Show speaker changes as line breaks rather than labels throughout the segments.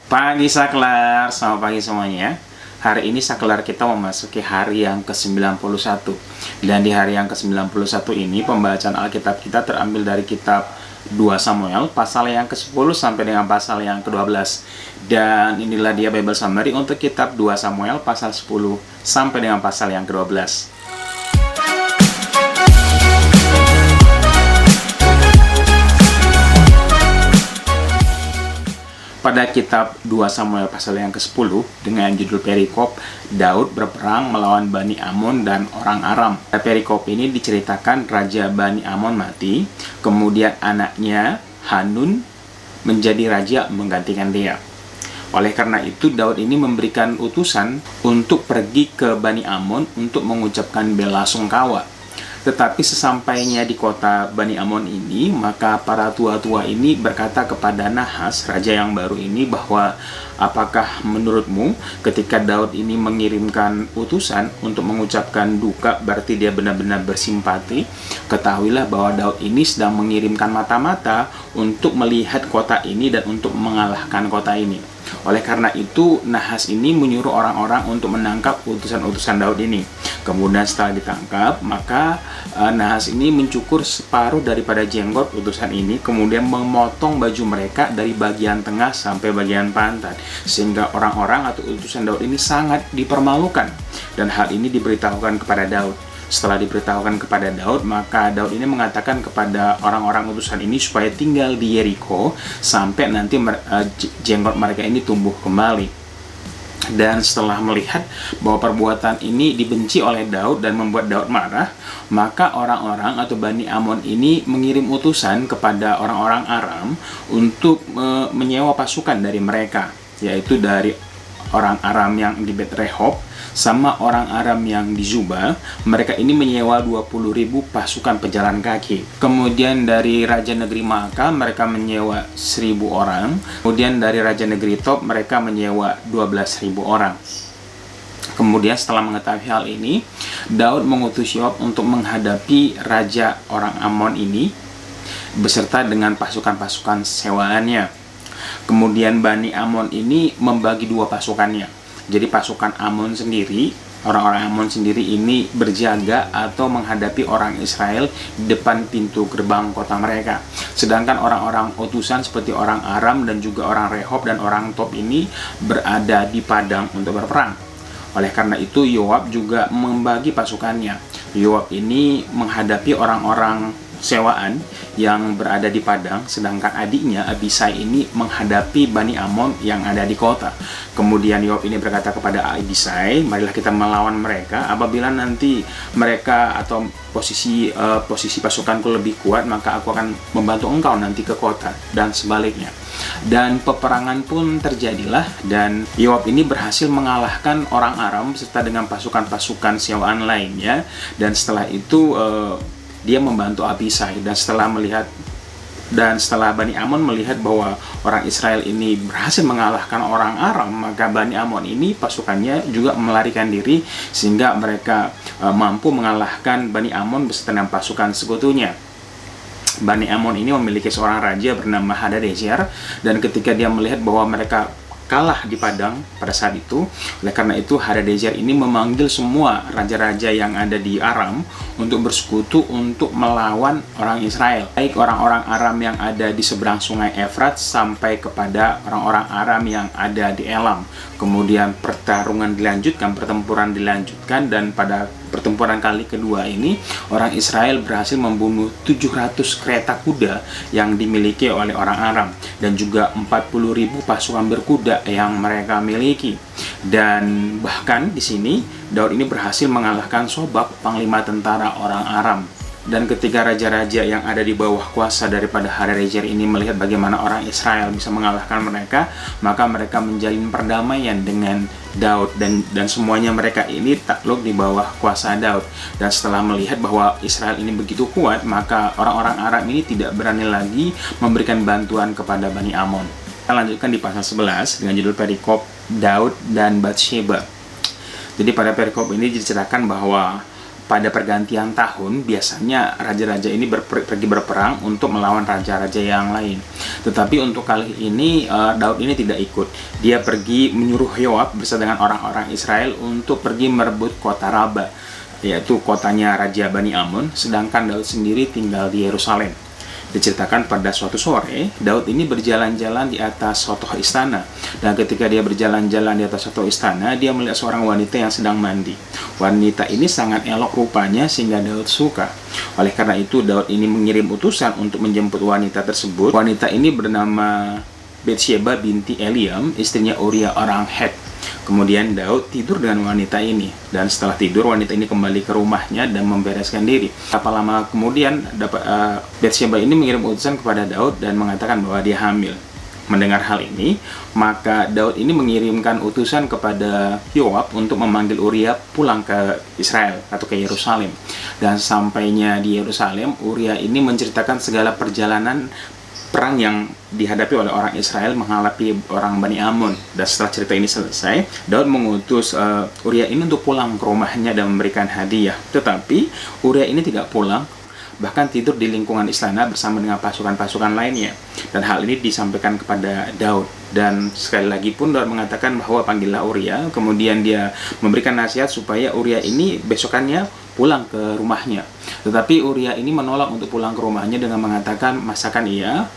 Pagi Saklar, selamat pagi semuanya. Hari ini Saklar kita memasuki hari yang ke-91. Dan di hari yang ke-91 ini pembacaan Alkitab kita terambil dari kitab 2 Samuel pasal yang ke-10 sampai dengan pasal yang ke-12. Dan inilah dia Bible Summary untuk kitab 2 Samuel pasal 10 sampai dengan pasal yang ke-12. Pada kitab 2 Samuel pasal yang ke-10 dengan judul perikop Daud berperang melawan Bani Amon dan orang Aram. Perikop ini diceritakan Raja Bani Amon mati, kemudian anaknya Hanun menjadi raja menggantikan dia. Oleh karena itu Daud ini memberikan utusan untuk pergi ke Bani Amon untuk mengucapkan bela sungkawa. Tetapi sesampainya di kota Bani Amon ini, maka para tua-tua ini berkata kepada Nahas, raja yang baru ini, bahwa apakah menurutmu ketika Daud ini mengirimkan utusan untuk mengucapkan duka, berarti dia benar-benar bersimpati? Ketahuilah bahwa Daud ini sedang mengirimkan mata-mata untuk melihat kota ini dan untuk mengalahkan kota ini. Oleh karena itu, Nahas ini menyuruh orang-orang untuk menangkap utusan-utusan Daud ini. Kemudian setelah ditangkap, maka Nahas ini mencukur separuh daripada jenggot utusan ini, kemudian memotong baju mereka dari bagian tengah sampai bagian pantat, sehingga orang-orang atau utusan Daud ini sangat dipermalukan. Dan hal ini diberitahukan kepada Daud. Setelah diberitahukan kepada Daud, maka Daud ini mengatakan kepada orang-orang utusan ini supaya tinggal di Yeriko sampai nanti jenggot mereka ini tumbuh kembali. Dan setelah melihat bahwa perbuatan ini dibenci oleh Daud dan membuat Daud marah, maka orang-orang atau Bani Amon ini mengirim utusan kepada orang-orang Aram untuk menyewa pasukan dari mereka, yaitu dari orang Aram yang di Bet Rehob sama orang Aram yang di Zuba. Mereka ini menyewa 20.000 pasukan pejalan kaki. Kemudian dari Raja Negeri Maaka mereka menyewa 1.000 orang. Kemudian dari Raja Negeri Tob mereka menyewa 12.000 orang. Kemudian setelah mengetahui hal ini, Daud mengutus Yoab untuk menghadapi Raja orang Amon ini beserta dengan pasukan-pasukan sewaannya. Kemudian Bani Amon ini membagi dua pasukannya. Jadi pasukan Amon sendiri, orang-orang Amon sendiri ini berjaga atau menghadapi orang Israel di depan pintu gerbang kota mereka. Sedangkan orang-orang utusan seperti orang Aram dan juga orang Rehob dan orang Tob ini berada di padang untuk berperang. Oleh karena itu Yoab juga membagi pasukannya. Yoab ini menghadapi orang-orang sewaan yang berada di padang, sedangkan adiknya Abisai ini menghadapi Bani Amon yang ada di kota. Kemudian Yoab ini berkata kepada Abisai, marilah kita melawan mereka. Apabila nanti mereka atau posisi pasukanku lebih kuat, maka aku akan membantu engkau nanti ke kota, dan sebaliknya. Dan peperangan pun terjadilah, dan Yoab ini berhasil mengalahkan orang Aram serta dengan pasukan-pasukan sewaan lainnya. Dan setelah itu dia membantu Abisai, dan setelah Bani Amon melihat bahwa orang Israel ini berhasil mengalahkan orang Aram, maka Bani Amon ini pasukannya juga melarikan diri sehingga mereka mampu mengalahkan Bani Amon beserta dengan pasukan sekutunya. Bani Amon ini memiliki seorang raja bernama Hadadezer, dan ketika dia melihat bahwa mereka kalah di padang pada saat itu, oleh karena itu Hadadezer ini memanggil semua raja-raja yang ada di Aram untuk bersekutu untuk melawan orang Israel, baik orang-orang Aram yang ada di seberang sungai Efrat sampai kepada orang-orang Aram yang ada di Elam. Kemudian pertempuran dilanjutkan, dan pada pertempuran kali kedua ini orang Israel berhasil membunuh 700 kereta kuda yang dimiliki oleh orang Aram, dan juga 40.000 pasukan berkuda yang mereka miliki. Dan bahkan di sini Daud ini berhasil mengalahkan Sobab, panglima tentara orang Aram. Dan ketika raja-raja yang ada di bawah kuasa daripada Hadadezer ini melihat bagaimana orang Israel bisa mengalahkan mereka, maka mereka menjalin perdamaian dengan Daud, dan semuanya mereka ini takluk di bawah kuasa Daud. Dan setelah melihat bahwa Israel ini begitu kuat, maka orang-orang Aram ini tidak berani lagi memberikan bantuan kepada Bani Amon. Kita lanjutkan di pasal 11 dengan judul perikop Daud dan Batsheba. Jadi pada perikop ini diceritakan bahwa pada pergantian tahun biasanya raja-raja ini pergi berperang untuk melawan raja-raja yang lain. Tetapi untuk kali ini Daud ini tidak ikut. Dia pergi menyuruh Yoab bersama dengan orang-orang Israel untuk pergi merebut kota Raba, yaitu kotanya Raja Bani Amon, sedangkan Daud sendiri tinggal di Yerusalem. Diceritakan pada suatu sore, Daud ini berjalan-jalan di atas suatu istana. Dan ketika dia berjalan-jalan di atas suatu istana, dia melihat seorang wanita yang sedang mandi. Wanita ini sangat elok rupanya sehingga Daud suka. Oleh karena itu, Daud ini mengirim utusan untuk menjemput wanita tersebut. Wanita ini bernama Batsheba binti Eliam, istrinya Uria orang Het. Kemudian Daud tidur dengan wanita ini, dan setelah tidur wanita ini kembali ke rumahnya dan membereskan diri. Berapa lama kemudian Batsheba ini mengirim utusan kepada Daud dan mengatakan bahwa dia hamil. Mendengar hal ini, maka Daud ini mengirimkan utusan kepada Yoab untuk memanggil Uria pulang ke Israel atau ke Yerusalem. Dan sampainya di Yerusalem, Uria ini menceritakan segala perjalanan perang yang dihadapi oleh orang Israel menghadapi orang Bani Amon. Dan setelah cerita ini selesai, Daud mengutus Uria ini untuk pulang ke rumahnya dan memberikan hadiah. Tetapi Uria ini tidak pulang, bahkan tidur di lingkungan istana bersama dengan pasukan-pasukan lainnya. Dan hal ini disampaikan kepada Daud. Dan sekali lagi pun Daud mengatakan bahwa panggillah Uria. Kemudian dia memberikan nasihat supaya Uria ini besokannya pulang ke rumahnya. Tetapi Uria ini menolak untuk pulang ke rumahnya dengan mengatakan, masakan ia,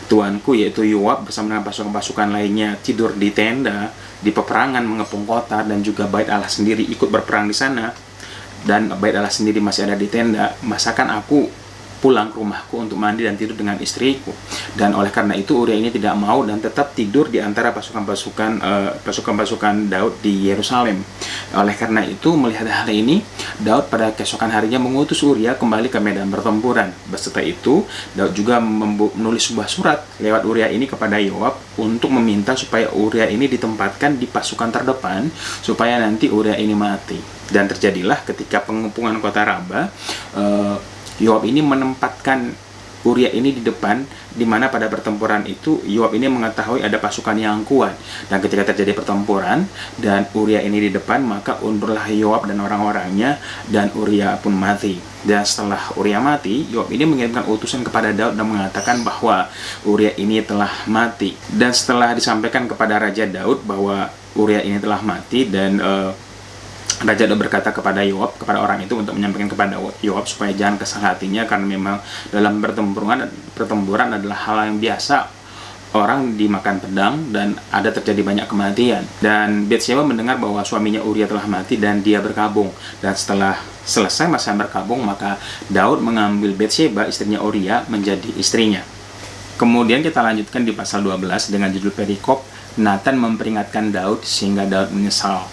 tuanku yaitu Yoab bersama dengan pasukan-pasukan lainnya tidur di tenda, di peperangan mengepung kota, dan juga Bait Allah sendiri ikut berperang di sana, dan Bait Allah sendiri masih ada di tenda, masakan aku pulang ke rumahku untuk mandi dan tidur dengan istriku. Dan oleh karena itu Uria ini tidak mau dan tetap tidur di antara pasukan-pasukan Daud di Yerusalem. Oleh karena itu, melihat hal ini, Daud pada keesokan harinya mengutus Uria kembali ke medan pertempuran. Beserta itu, Daud juga menulis sebuah surat lewat Uria ini kepada Yoab untuk meminta supaya Uria ini ditempatkan di pasukan terdepan supaya nanti Uria ini mati. Dan terjadilah ketika pengepungan kota Raba, Yoab ini menempatkan Uria ini di depan, di mana pada pertempuran itu Yoab ini mengetahui ada pasukan yang kuat. Dan ketika terjadi pertempuran dan Uria ini di depan, maka undurlah Yoab dan orang-orangnya, dan Uria pun mati. Dan setelah Uria mati, Yoab ini mengirimkan utusan kepada Daud dan mengatakan bahwa Uria ini telah mati. Dan setelah disampaikan kepada Raja Daud bahwa Uria ini telah mati, dan Raja Daud berkata kepada Yoab, kepada orang itu, untuk menyampaikan kepada Yoab supaya jangan kesal hatinya, karena memang dalam pertempuran adalah hal yang biasa, orang dimakan pedang dan ada terjadi banyak kematian. Dan Batsheba mendengar bahwa suaminya Uria telah mati dan dia berkabung. Dan setelah selesai masa berkabung, maka Daud mengambil Batsheba, istrinya Uria, menjadi istrinya. Kemudian kita lanjutkan di pasal 12 dengan judul perikop Nathan memperingatkan Daud sehingga Daud menyesal.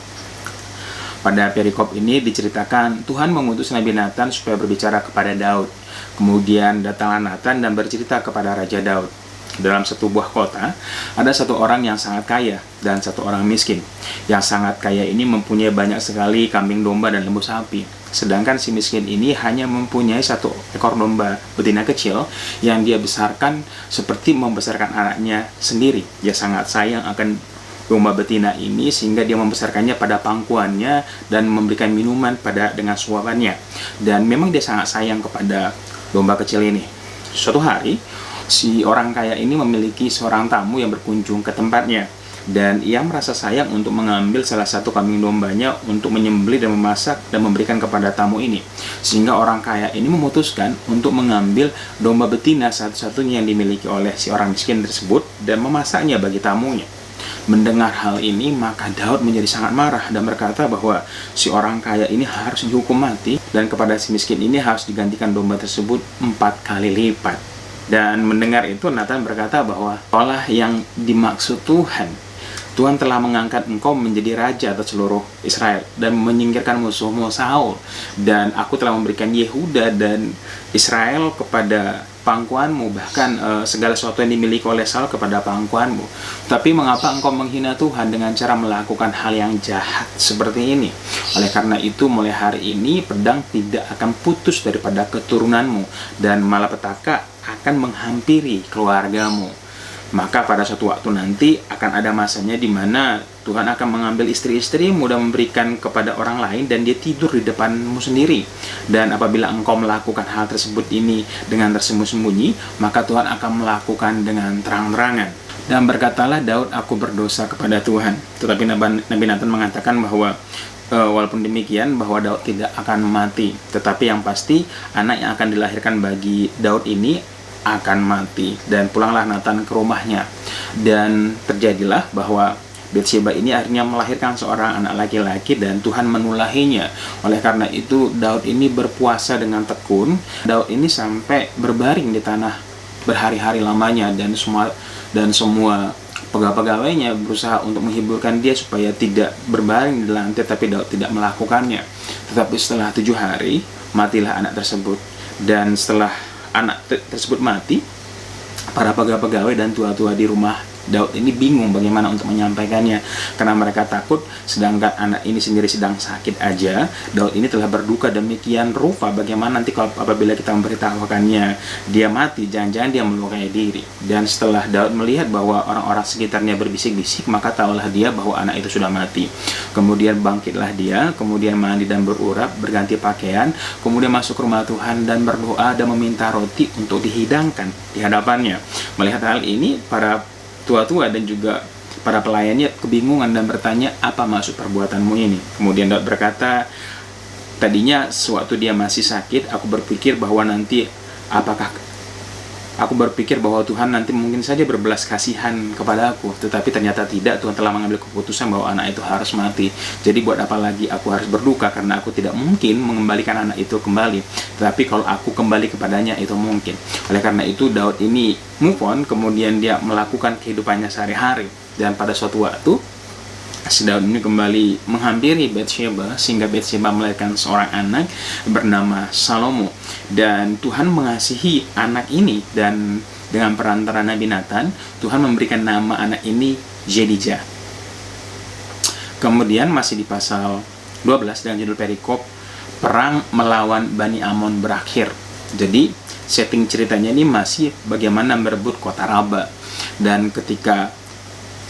Pada perikop ini diceritakan Tuhan mengutus Nabi Nathan supaya berbicara kepada Daud. Kemudian datanglah Nathan dan bercerita kepada Raja Daud. Dalam satu buah kota, ada satu orang yang sangat kaya dan satu orang miskin. Yang sangat kaya ini mempunyai banyak sekali kambing domba dan lembu sapi. Sedangkan si miskin ini hanya mempunyai satu ekor domba betina kecil yang dia besarkan seperti membesarkan anaknya sendiri. Dia sangat sayang akan domba betina ini sehingga dia membesarkannya pada pangkuannya dan memberikan minuman dengan suapannya. Dan memang dia sangat sayang kepada domba kecil ini. Suatu hari, si orang kaya ini memiliki seorang tamu yang berkunjung ke tempatnya. Dan ia merasa sayang untuk mengambil salah satu kambing dombanya untuk menyembelih dan memasak dan memberikan kepada tamu ini. Sehingga orang kaya ini memutuskan untuk mengambil domba betina satu-satunya yang dimiliki oleh si orang miskin tersebut dan memasaknya bagi tamunya. Mendengar hal ini, maka Daud menjadi sangat marah dan berkata bahwa si orang kaya ini harus dihukum mati dan kepada si miskin ini harus digantikan domba tersebut 4 kali lipat. Dan mendengar itu, Nathan berkata bahwa olah yang dimaksud Tuhan telah mengangkat engkau menjadi raja atas seluruh Israel dan menyingkirkan musuhmu Saul, dan aku telah memberikan Yehuda dan Israel kepada pangkuanmu, bahkan segala sesuatu yang dimiliki oleh Saul kepada pangkuanmu. Tapi mengapa engkau menghina Tuhan dengan cara melakukan hal yang jahat seperti ini? Oleh karena itu, mulai hari ini pedang tidak akan putus daripada keturunanmu dan malapetaka akan menghampiri keluargamu. Maka pada suatu waktu nanti akan ada masanya di mana Tuhan akan mengambil istri-istrimu dan memberikan kepada orang lain, dan dia tidur di depanmu sendiri. Dan apabila engkau melakukan hal tersebut ini dengan tersembunyi-sembunyi, maka Tuhan akan melakukan dengan terang-terangan. Dan berkatalah Daud, aku berdosa kepada Tuhan. Tetapi Nabi Nathan mengatakan bahwa walaupun demikian bahwa Daud tidak akan mati, tetapi yang pasti anak yang akan dilahirkan bagi Daud ini akan mati. Dan pulanglah Nathan ke rumahnya, dan terjadilah bahwa Batsheba ini akhirnya melahirkan seorang anak laki-laki, dan Tuhan menulahinya. Oleh karena itu Daud ini berpuasa dengan tekun. Daud ini sampai berbaring di tanah berhari-hari lamanya, dan semua pegawai-pegawainya berusaha untuk menghiburkan dia supaya tidak berbaring di lantai, tapi Daud tidak melakukannya. Tetapi setelah 7 hari matilah anak tersebut. Dan setelah anak tersebut mati, para pegawai dan tua-tua di rumah Daud ini bingung bagaimana untuk menyampaikannya, karena mereka takut sedangkan anak ini sendiri sedang sakit aja, Daud ini telah berduka demikian rupa, bagaimana nanti apabila kita memberitahukannya dia mati, jangan-jangan dia melukai diri. Dan setelah Daud melihat bahwa orang-orang sekitarnya berbisik-bisik, maka tahulah dia bahwa anak itu sudah mati. Kemudian bangkitlah dia, kemudian mandi dan berurap, berganti pakaian, kemudian masuk ke rumah Tuhan dan berdoa dan meminta roti untuk dihidangkan di hadapannya. Melihat hal ini, para tua-tua dan juga para pelayannya kebingungan dan bertanya, apa maksud perbuatanmu ini? Kemudian Daud berkata, tadinya sewaktu dia masih sakit, aku berpikir bahwa Tuhan nanti mungkin saja berbelas kasihan kepada aku, tetapi ternyata tidak. Tuhan telah mengambil keputusan bahwa anak itu harus mati. Jadi buat apa lagi aku harus berduka, karena aku tidak mungkin mengembalikan anak itu kembali, tetapi kalau aku kembali kepadanya itu mungkin. Oleh karena itu Daud ini move on, kemudian dia melakukan kehidupannya sehari-hari. Dan pada suatu waktu si Daud ini kembali menghampiri Batsheba, sehingga Batsheba melahirkan seorang anak bernama Salomo. Dan Tuhan mengasihi anak ini, dan dengan perantara Nabi Nathan, Tuhan memberikan nama anak ini Jedijah. Kemudian masih di pasal 12 dengan judul perikop, perang melawan Bani Amon berakhir. Jadi setting ceritanya ini masih bagaimana merebut kota Raba. Dan ketika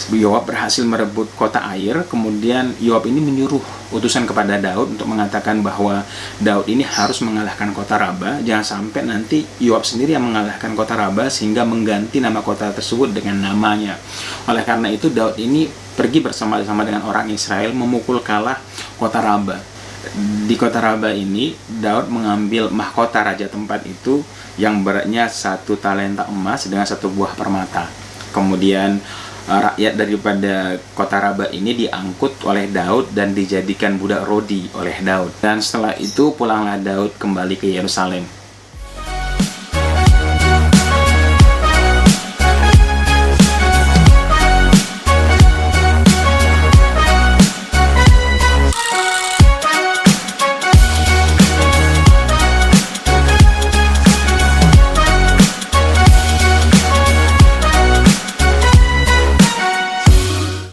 Yoab berhasil merebut kota Air, kemudian Yoab ini menyuruh utusan kepada Daud untuk mengatakan bahwa Daud ini harus mengalahkan kota Raba. Jangan sampai nanti Yoab sendiri yang mengalahkan kota Raba sehingga mengganti nama kota tersebut dengan namanya. Oleh karena itu Daud ini pergi bersama-sama dengan orang Israel memukul kalah kota Raba. Di kota Raba ini Daud mengambil mahkota raja tempat itu yang beratnya 1 talenta emas dengan 1 buah permata. Kemudian rakyat daripada kota Raba ini diangkut oleh Daud dan dijadikan budak rodi oleh Daud. Dan setelah itu pulanglah Daud kembali ke Yerusalem.